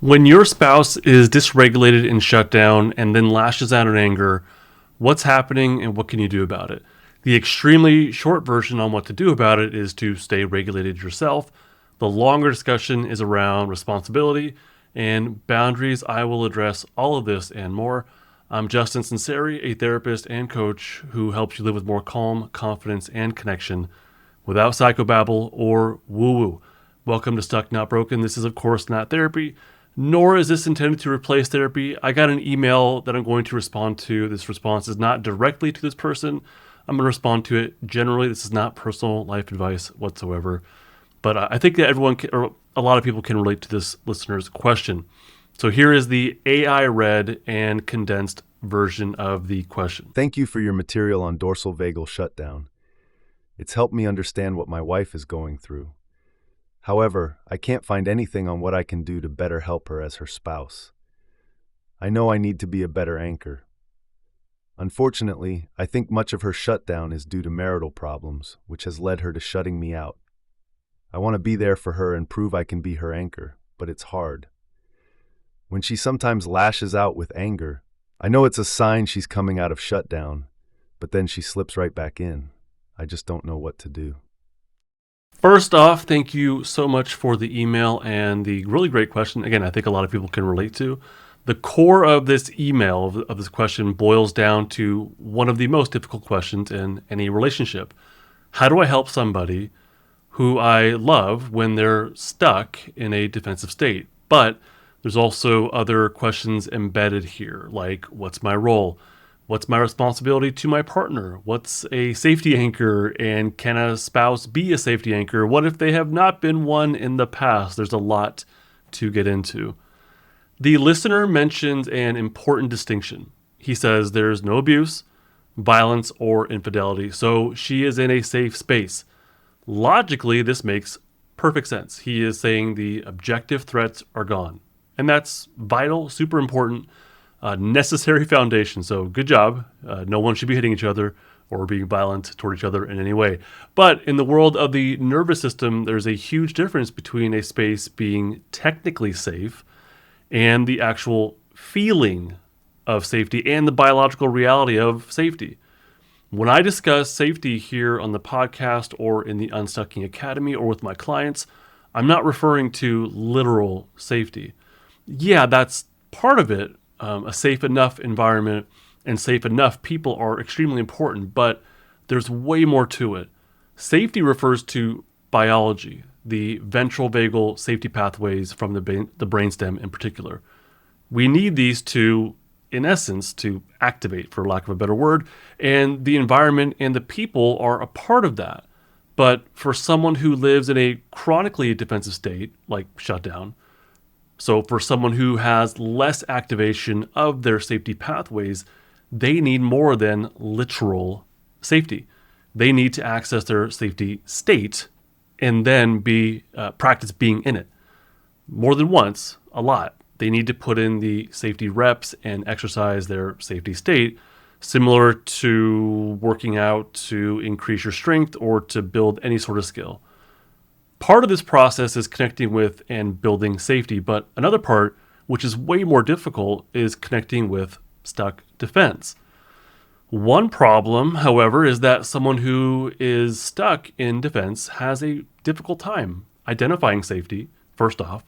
When your spouse is dysregulated and shut down and then lashes out in anger, what's happening and what can you do about it? The extremely short version on what to do about it is to stay regulated yourself. The longer discussion is around responsibility and boundaries. I will address all of this and more. I'm Justin Sinceri, a therapist and coach who helps you live with more calm, confidence, and connection without psychobabble or woo-woo. Welcome to Stuck Not Broken. This is, of course, not therapy, nor is this intended to replace therapy. I got an email that I'm going to respond to. This response is not directly to this person. I'm going to respond to it generally. This is not personal life advice whatsoever. But I think that or a lot of people can relate to this listener's question. So here is the AI read and condensed version of the question. Thank you for your material on dorsal vagal shutdown. It's helped me understand what my wife is going through. However, I can't find anything on what I can do to better help her as her spouse. I know I need to be a better anchor. Unfortunately, I think much of her shutdown is due to marital problems, which has led her to shutting me out. I want to be there for her and prove I can be her anchor, but it's hard. When she sometimes lashes out with anger, I know it's a sign she's coming out of shutdown, but then she slips right back in. I just don't know what to do. First off, thank you so much for the email and the really great question. Again, I think a lot of people can relate to. The core of this email, of this question, boils down to one of the most difficult questions in any relationship. How do I help somebody who I love when they're stuck in a defensive state? But there's also other questions embedded here, like what's my role? What's my responsibility to my partner? What's a safety anchor? And can a spouse be a safety anchor? What if they have not been one in the past? There's a lot to get into. The listener mentions an important distinction. He says there's no abuse, violence, or infidelity, so she is in a safe space. Logically, this makes perfect sense. He is saying the objective threats are gone. And that's vital, super important, necessary foundation. So good job. No one should be hitting each other or being violent toward each other in any way. But in the world of the nervous system, there's a huge difference between a space being technically safe and the actual feeling of safety and the biological reality of safety. When I discuss safety here on the podcast or in the Unstucking Academy or with my clients, I'm not referring to literal safety. Yeah, that's part of it. A safe enough environment and safe enough people are extremely important, but there's way more to it. Safety refers to biology, the ventral vagal safety pathways from the brainstem in particular. We need these to, in essence, to activate, for lack of a better word, and the environment and the people are a part of that. But for someone who lives in a chronically defensive state, like shutdown, so for someone who has less activation of their safety pathways, they need more than literal safety. They need to access their safety state and then practice being in it. More than once, a lot. They need to put in the safety reps and exercise their safety state, similar to working out to increase your strength or to build any sort of skill. Part of this process is connecting with and building safety, but another part, which is way more difficult, is connecting with stuck defense. One problem, however, is that someone who is stuck in defense has a difficult time identifying safety, first off,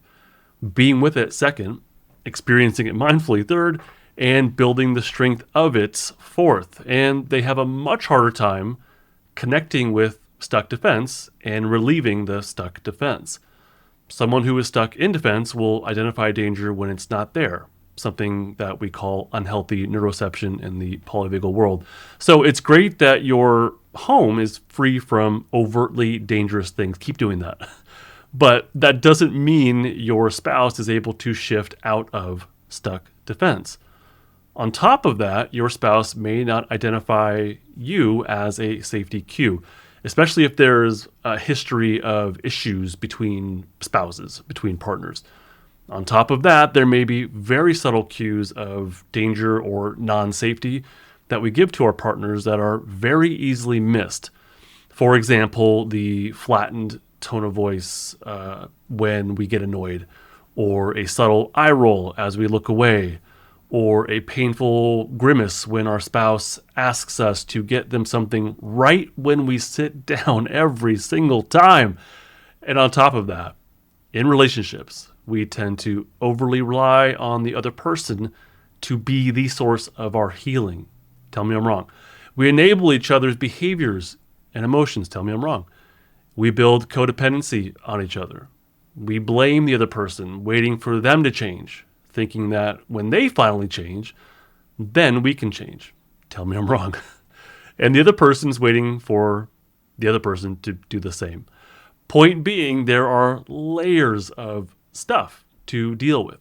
being with it, second, experiencing it mindfully, third, and building the strength of it, fourth. And they have a much harder time connecting with stuck defense and relieving the stuck defense. Someone who is stuck in defense will identify danger when it's not there, something that we call unhealthy neuroception in the polyvagal world. So it's great that your home is free from overtly dangerous things. Keep doing that. But that doesn't mean your spouse is able to shift out of stuck defense. On top of that, your spouse may not identify you as a safety cue, especially if there's a history of issues between spouses, between partners. On top of that, there may be very subtle cues of danger or non-safety that we give to our partners that are very easily missed. For example, the flattened tone of voice when we get annoyed, or a subtle eye roll as we look away, or a painful grimace when our spouse asks us to get them something right when we sit down every single time. And on top of that, in relationships, we tend to overly rely on the other person to be the source of our healing. Tell me I'm wrong. We enable each other's behaviors and emotions. Tell me I'm wrong. We build codependency on each other. We blame the other person, waiting for them to change, thinking that when they finally change, then we can change. Tell me I'm wrong. And the other person's waiting for the other person to do the same. Point being, there are layers of stuff to deal with.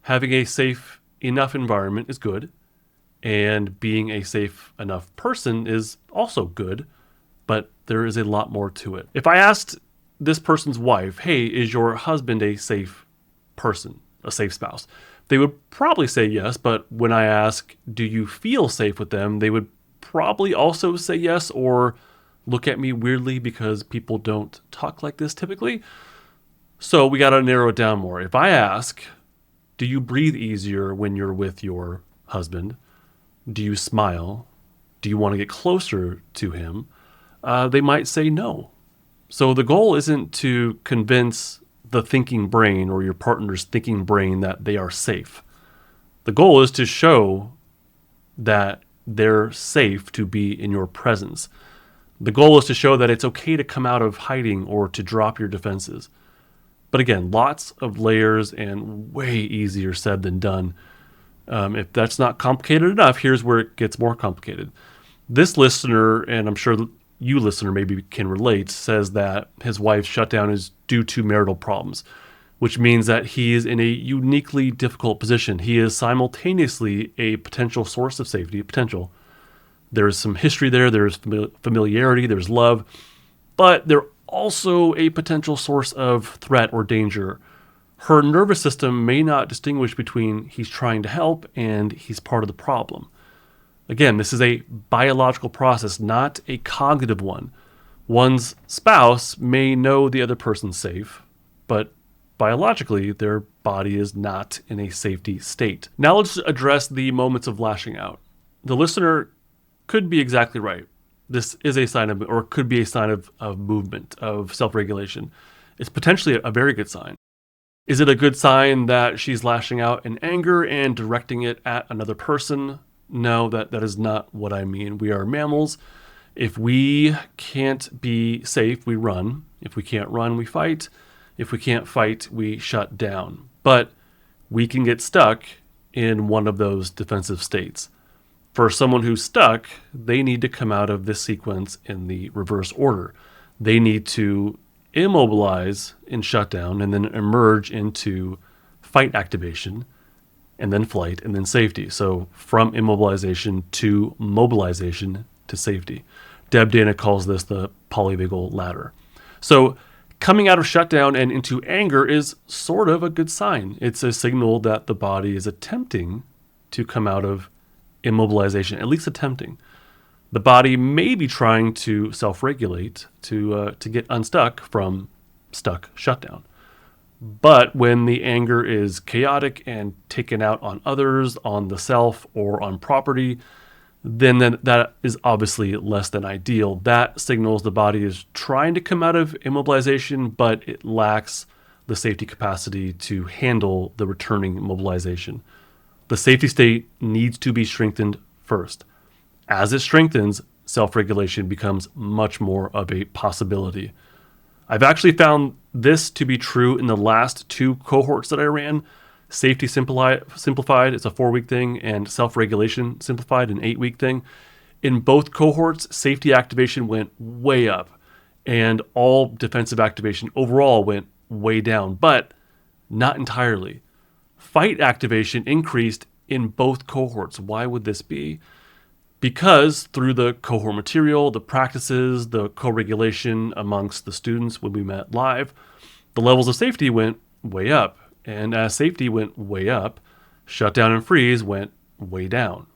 Having a safe enough environment is good, and being a safe enough person is also good, but there is a lot more to it. If I asked this person's wife, hey, is your husband a safe person, a safe spouse? They would probably say yes, but when I ask, do you feel safe with them? They would probably also say yes, or look at me weirdly because people don't talk like this typically. So we got to narrow it down more. If I ask, do you breathe easier when you're with your husband? Do you smile? Do you want to get closer to him? They might say no. So the goal isn't to convince the thinking brain or your partner's thinking brain that they are safe. The goal is to show that they're safe to be in your presence. The goal is to show that it's okay to come out of hiding or to drop your defenses. But again, lots of layers and way easier said than done. If that's not complicated enough, here's where it gets more complicated. This listener, and I'm sure you listener maybe can relate, says that his wife's shutdown is due to marital problems, which means that he is in a uniquely difficult position. He is simultaneously a potential source of safety, potential. There's some history there, there's familiarity, there's love, but they're also a potential source of threat or danger. Her nervous system may not distinguish between he's trying to help and he's part of the problem. Again, this is a biological process, not a cognitive one. One's spouse may know the other person's safe, but biologically, their body is not in a safety state. Now let's address the moments of lashing out. The listener could be exactly right. This is a sign of, or could be a sign of movement, of self-regulation. It's potentially a very good sign. Is it a good sign that she's lashing out in anger and directing it at another person? No, that is not what I mean. We are mammals. If we can't be safe, we run. If we can't run, we fight. If we can't fight, we shut down. But we can get stuck in one of those defensive states. For someone who's stuck, they need to come out of this sequence in the reverse order. They need to immobilize in shutdown and then emerge into fight activation, and then flight, and then safety. So from immobilization to mobilization to safety. Deb Dana calls this the Polyvagal Ladder. So coming out of shutdown and into anger is sort of a good sign. It's a signal that the body is attempting to come out of immobilization, at least attempting. The body may be trying to self-regulate to get unstuck from stuck shutdown. But when the anger is chaotic and taken out on others, on the self, or on property, then that is obviously less than ideal. That signals the body is trying to come out of immobilization, but it lacks the safety capacity to handle the returning mobilization. The safety state needs to be strengthened first. As it strengthens, self-regulation becomes much more of a possibility. I've actually found this to be true in the last 2 cohorts that I ran. Safety Simplified, it's a 4-week thing, and Self-Regulation Simplified, an 8-week thing. In both cohorts, safety activation went way up, and all defensive activation overall went way down, but not entirely. Fight activation increased in both cohorts. Why would this be? Because through the cohort material, the practices, the co-regulation amongst the students when we met live, the levels of safety went way up. And as safety went way up, shutdown and freeze went way down.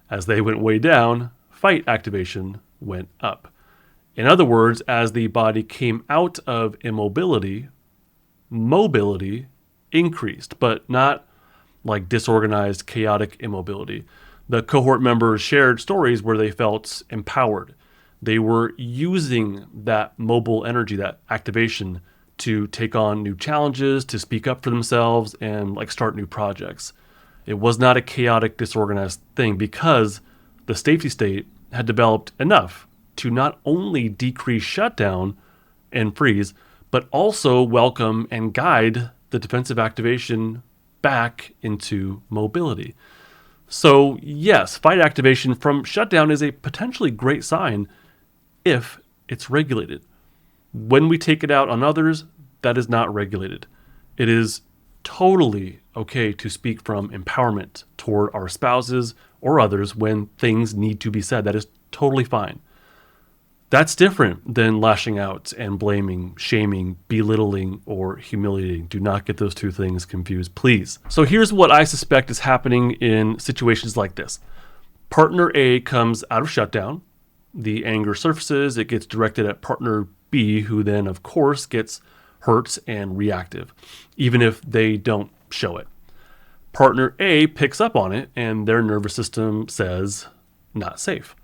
As they went way down, fight activation went up. In other words, as the body came out of immobility, mobility increased, but not like disorganized, chaotic immobility. The cohort members shared stories where they felt empowered. They were using that mobile energy, that activation, to take on new challenges, to speak up for themselves, and like start new projects. It was not a chaotic, disorganized thing because the safety state had developed enough to not only decrease shutdown and freeze, but also welcome and guide the defensive activation back into mobility. So yes, fight activation from shutdown is a potentially great sign if it's regulated. When we take it out on others, that is not regulated. It is totally okay to speak from empowerment toward our spouses or others when things need to be said. That is totally fine. That's different than lashing out and blaming, shaming, belittling, or humiliating. Do not get those two things confused, please. So here's what I suspect is happening in situations like this. Partner A comes out of shutdown. The anger surfaces. It gets directed at partner B, who then, of course, gets hurt and reactive, even if they don't show it. Partner A picks up on it, and their nervous system says, not safe.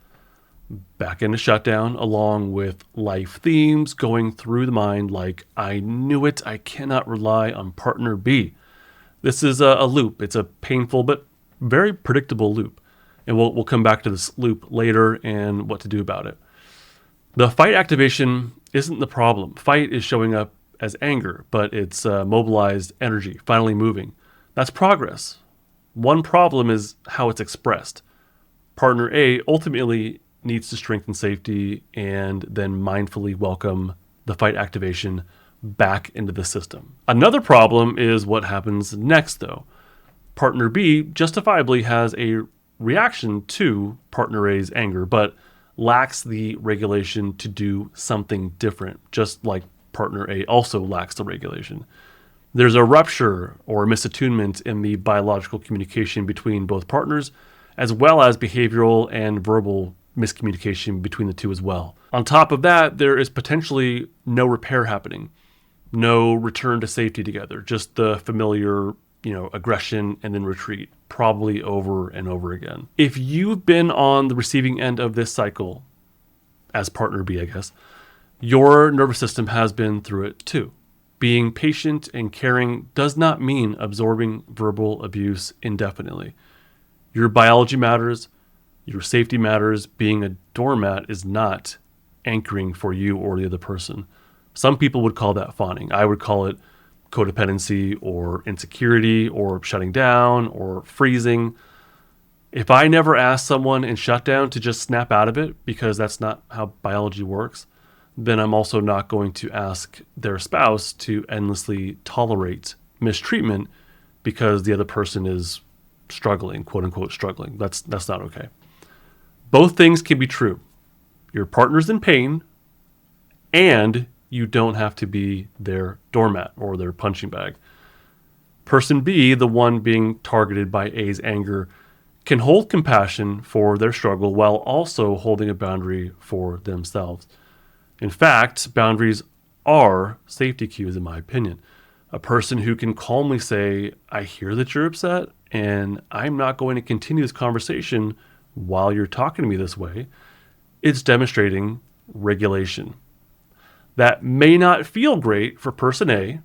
Back into shutdown, along with life themes going through the mind like, I knew it, I cannot rely on partner B. This is a loop. It's a painful but very predictable loop. And we'll come back to this loop later and what to do about it. The fight activation isn't the problem. Fight is showing up as anger, but it's mobilized energy, finally moving. That's progress. One problem is how it's expressed. Partner A ultimately needs to strengthen safety and then mindfully welcome the fight activation back into the system. Another problem is what happens next, though. Partner B justifiably has a reaction to partner A's anger, but lacks the regulation to do something different, just like partner A also lacks the regulation. There's a rupture or misattunement in the biological communication between both partners, as well as behavioral and verbal miscommunication between the two as well. On top of that, there is potentially no repair happening, no return to safety together, just the familiar, aggression and then retreat, probably over and over again. If you've been on the receiving end of this cycle, as partner B, I guess, your nervous system has been through it too. Being patient and caring does not mean absorbing verbal abuse indefinitely. Your biology matters, your safety matters. Being a doormat is not anchoring for you or the other person. Some people would call that fawning. I would call it codependency or insecurity or shutting down or freezing. If I never ask someone in shutdown to just snap out of it because that's not how biology works, then I'm also not going to ask their spouse to endlessly tolerate mistreatment because the other person is struggling, quote unquote struggling. That's not okay. Both things can be true. Your partner's in pain and you don't have to be their doormat or their punching bag. Person B, the one being targeted by A's anger, can hold compassion for their struggle while also holding a boundary for themselves. In fact, boundaries are safety cues, in my opinion. A person who can calmly say, I hear that you're upset, and I'm not going to continue this conversation while you're talking to me this way, it's demonstrating regulation. That may not feel great for person A,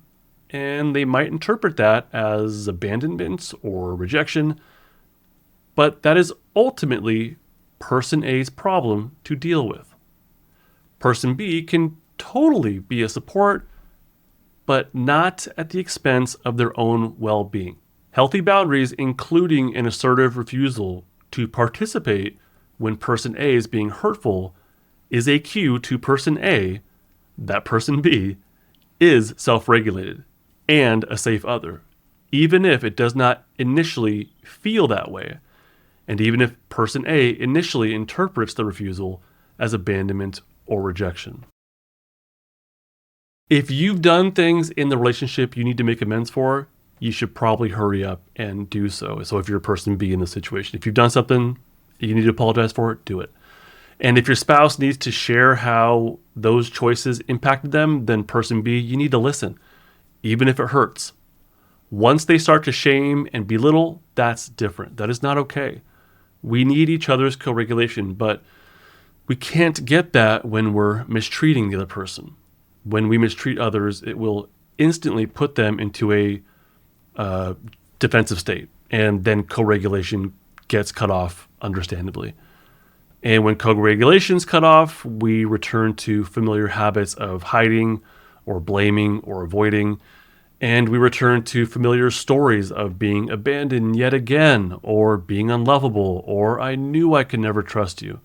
and they might interpret that as abandonment or rejection, but that is ultimately person A's problem to deal with. Person B can totally be a support, but not at the expense of their own well-being. Healthy boundaries, including an assertive refusal to participate when person A is being hurtful, is a cue to person A that person B is self-regulated and a safe other, even if it does not initially feel that way, and even if person A initially interprets the refusal as abandonment or rejection. If you've done things in the relationship you need to make amends for, you should probably hurry up and do so. So if you're person B in the situation, if you've done something you need to apologize for it, do it. And if your spouse needs to share how those choices impacted them, then person B, you need to listen, even if it hurts. Once they start to shame and belittle, that's different. That is not okay. We need each other's co-regulation, but we can't get that when we're mistreating the other person. When we mistreat others, it will instantly put them into a defensive state, and then co-regulation gets cut off, understandably. And when co-regulation's cut off, we return to familiar habits of hiding or blaming or avoiding, and we return to familiar stories of being abandoned yet again, or being unlovable, or I knew I could never trust you.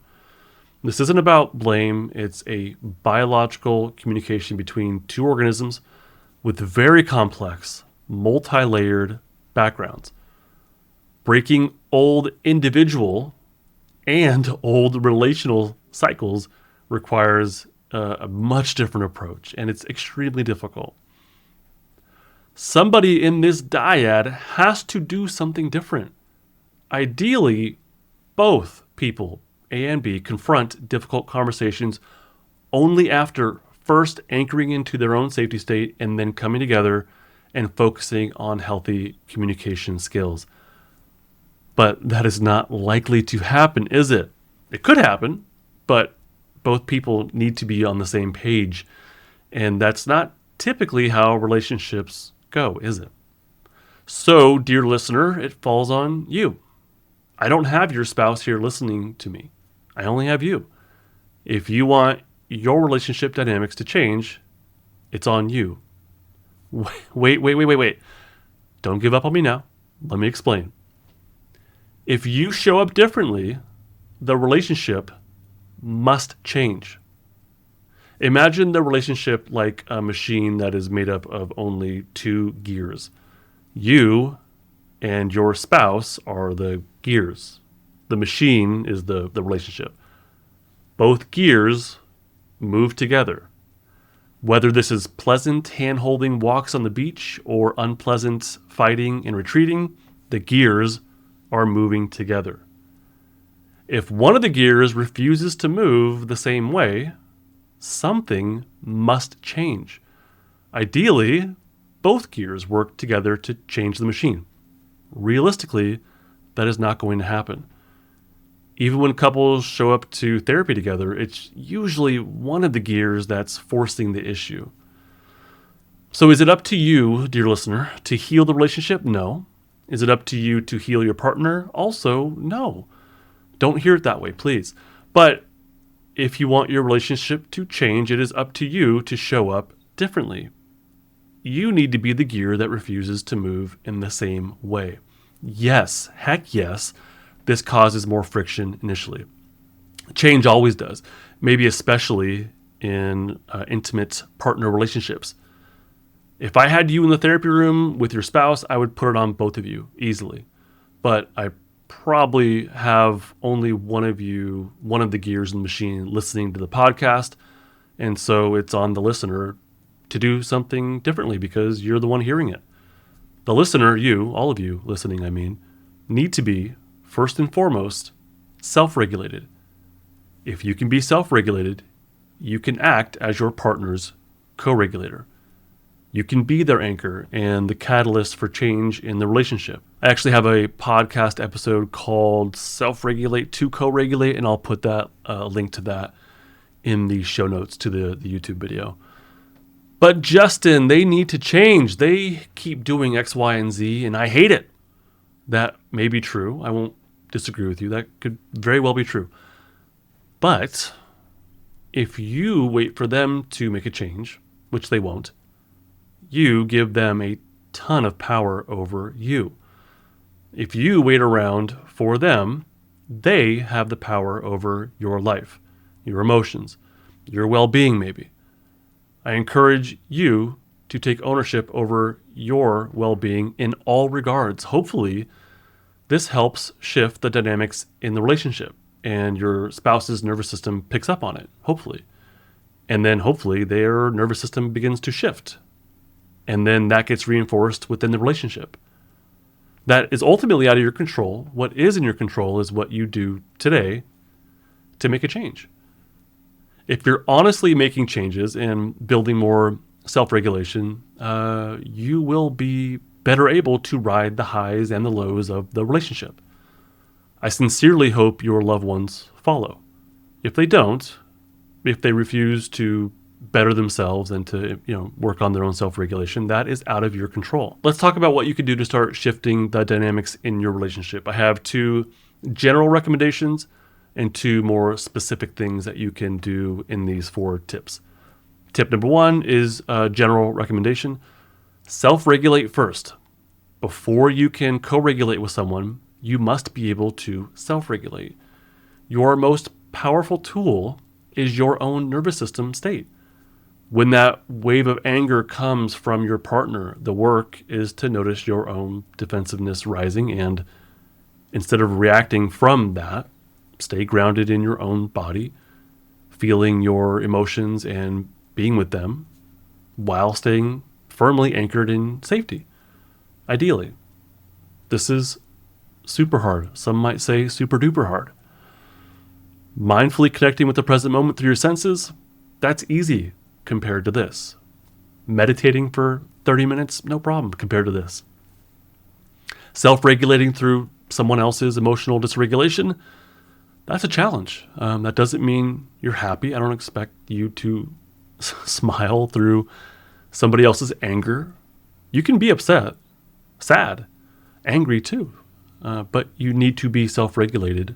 This isn't about blame. It's a biological communication between two organisms with very complex, multi-layered backgrounds. Breaking old individual and old relational cycles requires a much different approach, and it's extremely difficult. Somebody in this dyad has to do something different. Ideally, both people, A and B, confront difficult conversations only after first anchoring into their own safety state and then coming together and focusing on healthy communication skills. But that is not likely to happen, is it? It could happen, but both people need to be on the same page. And that's not typically how relationships go, is it? So, dear listener, it falls on you. I don't have your spouse here listening to me. I only have you. If you want your relationship dynamics to change, it's on you. Wait. Don't give up on me now. Let me explain. If you show up differently, the relationship must change. Imagine the relationship like a machine that is made up of only two gears. You and your spouse are the gears. The machine is the relationship. Both gears move together. Whether this is pleasant hand-holding walks on the beach or unpleasant fighting and retreating, the gears are moving together. If one of the gears refuses to move the same way, something must change. Ideally, both gears work together to change the machine. Realistically, that is not going to happen. Even when couples show up to therapy together, it's usually one of the gears that's forcing the issue. So is it up to you, dear listener, to heal the relationship? No. Is it up to you to heal your partner? Also, no. Don't hear it that way, please. But if you want your relationship to change, it is up to you to show up differently. You need to be the gear that refuses to move in the same way. Yes, heck yes, this causes more friction initially. Change always does, maybe especially in intimate partner relationships. If I had you in the therapy room with your spouse, I would put it on both of you easily. But I probably have only one of you, one of the gears in the machine, listening to the podcast. And so it's on the listener to do something differently because you're the one hearing it. The listener, you, all of you listening, need to be, first and foremost, self-regulated. If you can be self-regulated, you can act as your partner's co-regulator. You can be their anchor and the catalyst for change in the relationship. I actually have a podcast episode called Self-Regulate to Co-Regulate, and I'll put that link to that in the show notes to the YouTube video. But Justin, they need to change. They keep doing X, Y, and Z, and I hate it. That may be true. I won't disagree with you. That could very well be true. But if you wait for them to make a change, which they won't, you give them a ton of power over you. If you wait around for them, they have the power over your life, your emotions, your well-being maybe. I encourage you to take ownership over your well-being in all regards. Hopefully, this helps shift the dynamics in the relationship and your spouse's nervous system picks up on it, hopefully. And then hopefully their nervous system begins to shift. And then that gets reinforced within the relationship. That is ultimately out of your control. What is in your control is what you do today to make a change. If you're honestly making changes and building more self-regulation, you will be better able to ride the highs and the lows of the relationship. I sincerely hope your loved ones follow. If they don't, if they refuse to better themselves and to work on their own self-regulation, that is out of your control. Let's talk about what you can do to start shifting the dynamics in your relationship. I have 2 general recommendations and 2 more specific things that you can do in these 4 tips. Tip number 1 is a general recommendation. Self-regulate first. Before you can co-regulate with someone, you must be able to self-regulate. Your most powerful tool is your own nervous system state. When that wave of anger comes from your partner, the work is to notice your own defensiveness rising, and instead of reacting from that, stay grounded in your own body, feeling your emotions and being with them while staying firmly anchored in safety. Ideally. This is super hard. Some might say super duper hard. Mindfully connecting with the present moment through your senses, that's easy compared to this. Meditating for 30 minutes, no problem compared to this. Self-regulating through someone else's emotional dysregulation, that's a challenge. That doesn't mean you're happy. I don't expect you to smile through somebody else's anger. You can be upset, sad, angry too, but you need to be self-regulated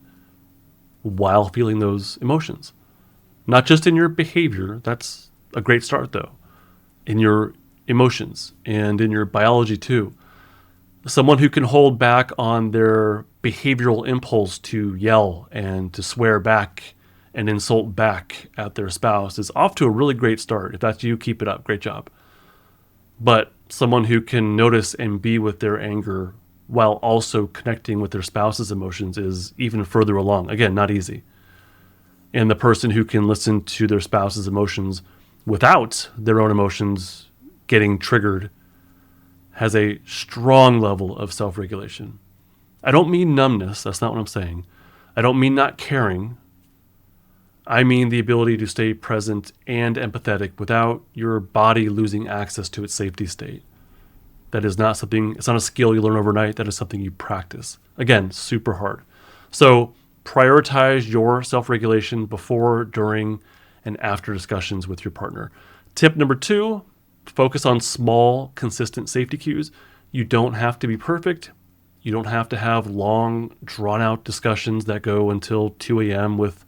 while feeling those emotions. Not just in your behavior, that's a great start though, in your emotions and in your biology too. Someone who can hold back on their behavioral impulse to yell and to swear back and insult back at their spouse is off to a really great start. If that's you, keep it up. Great job. But someone who can notice and be with their anger while also connecting with their spouse's emotions is even further along. Again, not easy. And the person who can listen to their spouse's emotions without their own emotions getting triggered has a strong level of self-regulation. I don't mean numbness. That's not what I'm saying. I don't mean not caring. I mean the ability to stay present and empathetic without your body losing access to its safety state. That is not something, it's not a skill you learn overnight. That is something you practice. Again, super hard. So prioritize your self-regulation before, during, and after discussions with your partner. Tip number 2, focus on small, consistent safety cues. You don't have to be perfect. You don't have to have long, drawn-out discussions that go until 2 a.m. with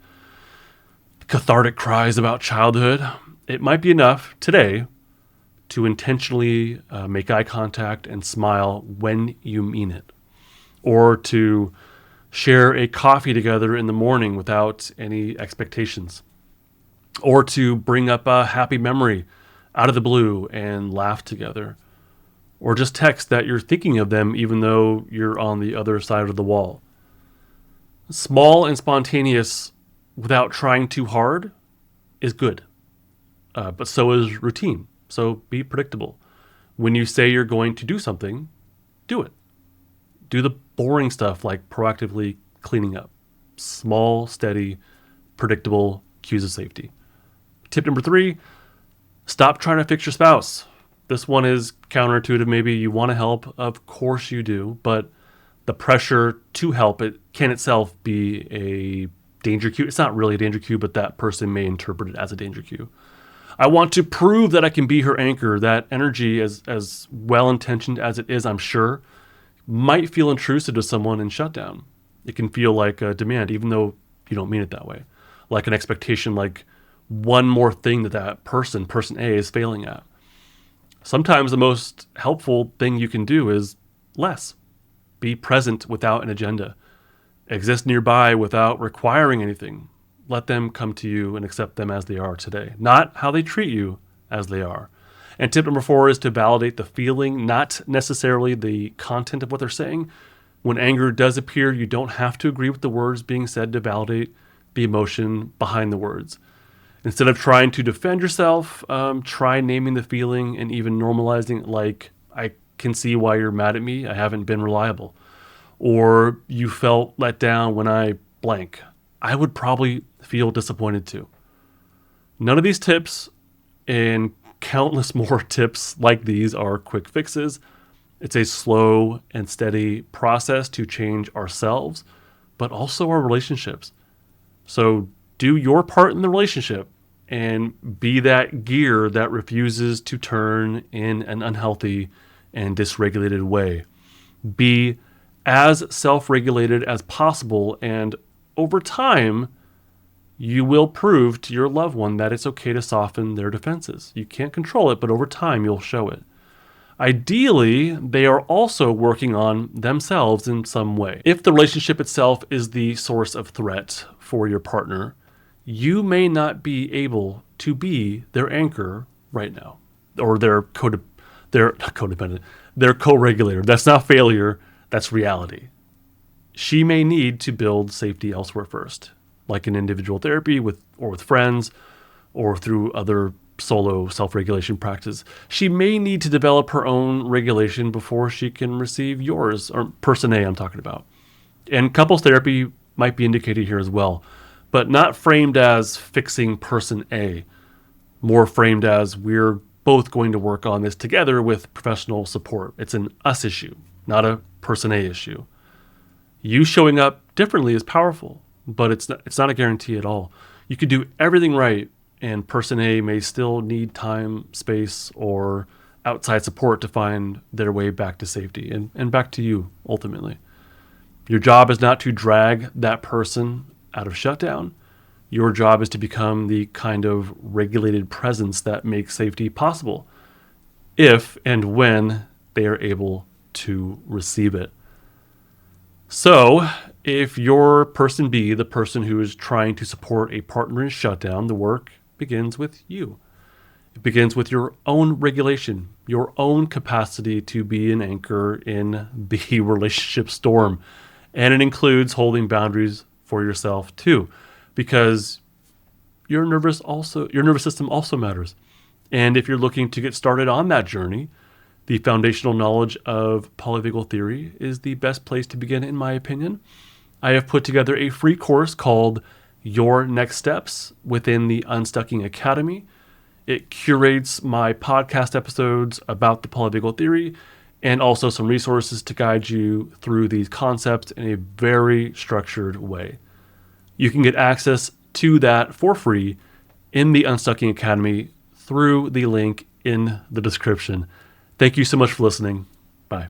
cathartic cries about childhood. It might be enough today to intentionally make eye contact and smile when you mean it, or to share a coffee together in the morning without any expectations, or to bring up a happy memory out of the blue and laugh together, or just text that you're thinking of them even though you're on the other side of the wall. Small and spontaneous without trying too hard is good, but so is routine. So be predictable. When you say you're going to do something, do it. Do the boring stuff like proactively cleaning up. Small, steady, predictable cues of safety. Tip number 3, stop trying to fix your spouse. This one is counterintuitive. Maybe you want to help. Of course you do. But the pressure to help it can itself be a danger cue. It's not really a danger cue, but that person may interpret it as a danger cue. I want to prove that I can be her anchor. That energy, as well-intentioned as it is, I'm sure, might feel intrusive to someone in shutdown. It can feel like a demand, even though you don't mean it that way. Like an expectation, like one more thing that person A, is failing at. Sometimes the most helpful thing you can do is less. Be present without an agenda. Exist nearby without requiring anything. Let them come to you and accept them as they are today, not how they treat you as they are. And tip number 4 is to validate the feeling, not necessarily the content of what they're saying. When anger does appear, you don't have to agree with the words being said to validate the emotion behind the words. Instead of trying to defend yourself, try naming the feeling and even normalizing it, like, I can see why you're mad at me. I haven't been reliable. Or you felt let down when I blank. I would probably feel disappointed too. None of these tips and countless more tips like these are quick fixes. It's a slow and steady process to change ourselves, but also our relationships. So do your part in the relationship and be that gear that refuses to turn in an unhealthy and dysregulated way. Be as self-regulated as possible, and over time, you will prove to your loved one that it's okay to soften their defenses. You can't control it, but over time, you'll show it. Ideally, they are also working on themselves in some way. If the relationship itself is the source of threat for your partner, you may not be able to be their anchor right now, or their co-regulator. That's not failure, that's reality. She may need to build safety elsewhere first, like in individual therapy with friends, or through other solo self-regulation practices. She may need to develop her own regulation before she can receive yours, or person A I'm talking about. And couples therapy might be indicated here as well, but not framed as fixing person A, more framed as we're both going to work on this together with professional support. It's an us issue, not a person A issue. You showing up differently is powerful, but it's not a guarantee at all. You could do everything right, and person A may still need time, space, or outside support to find their way back to safety and back to you, ultimately. Your job is not to drag that person out of shutdown. Your job is to become the kind of regulated presence that makes safety possible, if and when they are able to receive it. So, if you're person B, the person who is trying to support a partner in shutdown, the work begins with you. It begins with your own regulation, your own capacity to be an anchor in the relationship storm. And it includes holding boundaries for yourself too, because your nervous system also matters. And if you're looking to get started on that journey, the foundational knowledge of polyvagal theory is the best place to begin, in my opinion. I have put together a free course called Your Next Steps within the Unstucking Academy. It curates my podcast episodes about the polyvagal theory and also some resources to guide you through these concepts in a very structured way. You can get access to that for free in the Unstucking Academy through the link in the description. Thank you so much for listening.